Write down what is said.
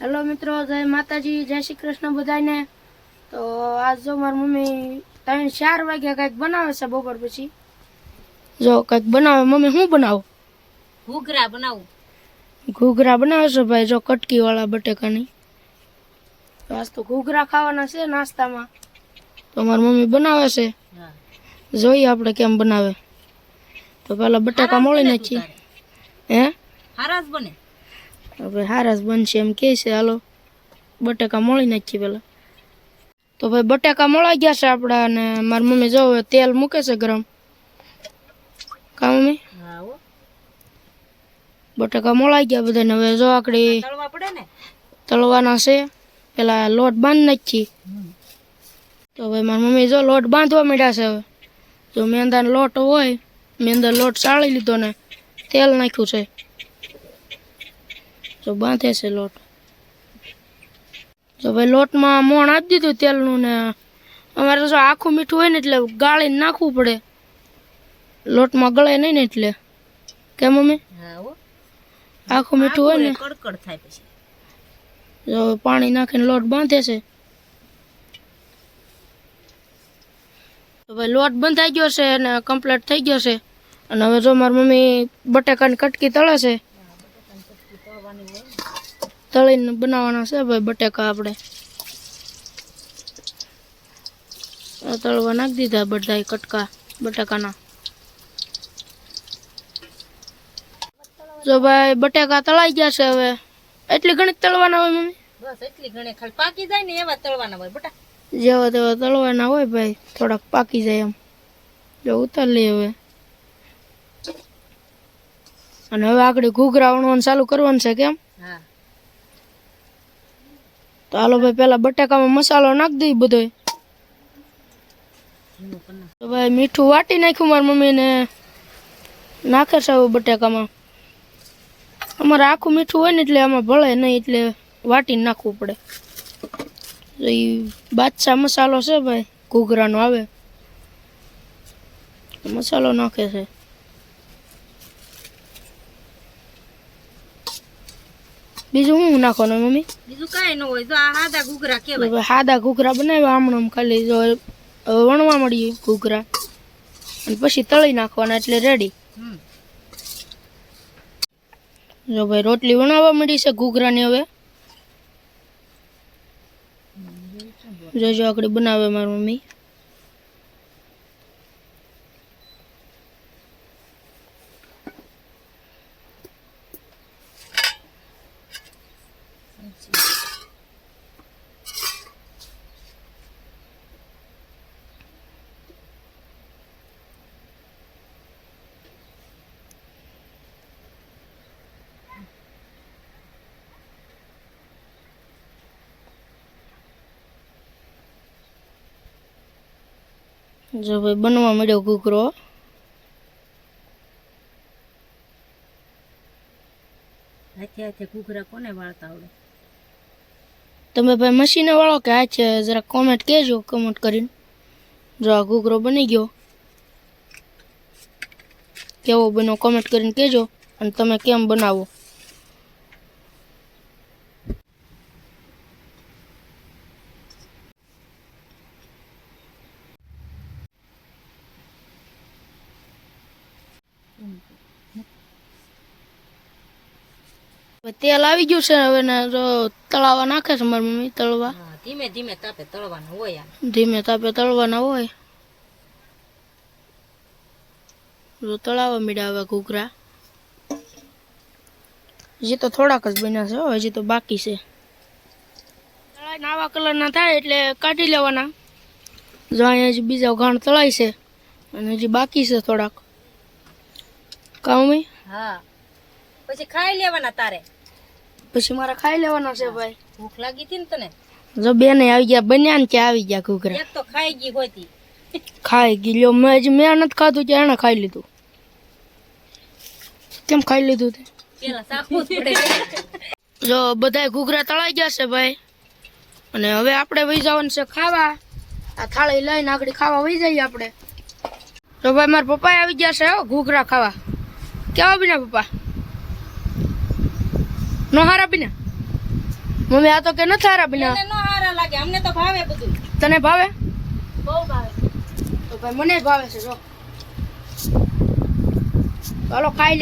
Hello मित्रों, जय माताजी, जय श्री कृष्ण बधाने। तो आज जो मारी मम्मी 3-4 वाग्या कईक बनावे छे बपोर पछी। जो कईक बनावे मम्मी हूँ बनाव? घूघरा बनावू। घूघरा बनावे छे भाई, जो कटकी वाला बटेकानी। तो आज तो घूघरा खावाना छे नास्तामां। तो मारी मम्मी बनावे छे, जोईए आपणे केम बनावे। तो पहेला बटाका मोळी नाखी। हे हाराज बने હવે હારસ બનશે એમ કહે છે। હાલો બટાકા મળી નાખીએ પેલા। તો ભાઈ બટાકા મળી ગયા છે આપણા, અને મારી મમ્મી જો તેલ મૂકે છે ગરમ। કા મમ્મી? બટાકા મળી ગયા બધાને। હવે જો આકડી તળવા પડે ને, તળવાના છે। પેલા લોટ બાંધી નાખી। તો ભાઈ મારી મમ્મી જો લોટ બાંધવા માંડ્યા છે। હવે જો મેંદાનો લોટ હોય, મેંદા લોટ ચાળી લીધો ને તેલ નાખ્યું છે। जो बांधे से लोट। जो भाई लोट में मोण आप दीधुं तेलनु ने अमारे जो आखू मीठू होय ने एटले गाळी नाखवू पड़े, लोट में गळे नहीं ने एटले। के मम्मी? आखू मीठू होय ने कड़कड़ थाय पछी जो पानी नाखीने लोट बांधे छे। तो भाई लोट बंधाई गयो छे ने कम्प्लीट थई गयो छे। अने हवे जो मारी मम्मी बटाकानी कटकी तळे छे। तळीने बनाववाना छे भाई बटाका। आपणे तळवा नाखी दीधा बधाय कटका बटाकाना। जो भाई बटाका तळाई गया छे। हवे एटली घणी तळवाना होय मम्मी? बस एटली घणी, खाली पाकी जाय ने एवा तळवाना होय बटा। जेवा तेवा तळवाना होय भाई, थोड़ाक पाकी जाय एम। जो उतार ली हवे। अने हवे आकड़ी घूघरा वणवानुं चालू करवानुं छे केम? हां। तो हालो भाई पहला बटाका में मसालो नाख दी बधोय। तो भाई मीठू वाटी नाख्यु मारी मम्मी ने नाखे छे बटाका में। अमारे आखू मीठू होय ने एटले आमां भळे नहीं, एटले वाटी नाखवू पड़े। तो ई बादशाह मसालो छे भाई, घूघरानो आवे मसालो नाखे छे। बीजू हूँ नाखवानुं मम्मी? बीजू काई न होय, जो आ हादा घूघरा केवाय। हादा घूघरा बनाव्या हमणां खाली। जो वणवा मळीए घूघरा अने पछी तळी नाखवाना એટલે रेडी। जो भाई रोटली वणावा मळी छे घूघरानी। हवे जो आकड़ी बनावे मारी मम्मी। जो भाई बनवा मळ्यो घूघरो। हाथे हाथे घूघरा कोने वाळता आवडे? तमे भाई मशीने वाळो के हाथे? जरा कमेंट केजो, कमेंट करीने। जो आ घूघरो बनी गयो केवो बन्यो कमेंट करीने केजो, अने तमे केम बनावो। तेल આવી ગયું છે। હવે ને જો તળાવા નાખે છે મારી મમ્મી। તળવા ધીમે ધીમે તાપે તળવાના હોય। ધીમે તાપે તળવાના હોય। જો તળાવા મીડા હવે ઘૂઘરા। હજી તો થોડાક જ બન્યા છે, હજી તો બાકી છે। તળાઈને આવા કલરના થાય એટલે કાઢી લેવાના। જો અહીંયા હજી બીજા ઘાણ તળાય છે અને હજી બાકી છે થોડાક। કા મમ્મી? હા, પછી ખાઈ લેવાના તારે। પછી મારે ખાઈ લેવાના છે ભાઈ। ભૂખ લાગી હતી ને તને? જો બેને આવી ગયા, બન્યા ને ત્યાં આવી ગયા ઘૂઘરા। એક તો ખાઈ ગઈ હોતી। ખાઈ ગઈ લ્યો। મેં હજી મેં નથી ખાધું ત્યાં એણે ખાઈ લીધું। કેમ ખાઈ લીધું તે? પેલા સાખવું જ પડે। જો બધાય ઘૂઘરા તળાઈ ગયા છે ભાઈ, અને હવે આપણે વહી જવાનું છે ખાવા। આ થાળી લઈને આગળ ખાવા વહી જઈએ આપણે। તો ભાઈ મારા પપ્પા આવી ગયા છે ઘૂઘરા ખાવા। કેવા બીના પપ્પા? નો હારા બીના? મમ્મી આ તો કે નથી સારા બન્યા. એને નો હારા લાગે, અમને તો ભાવે બધું. તને ભાવે? બહુ ભાવે. તો ભાઈ મને ભાવે છે જો. ચાલો ખાઈ લે.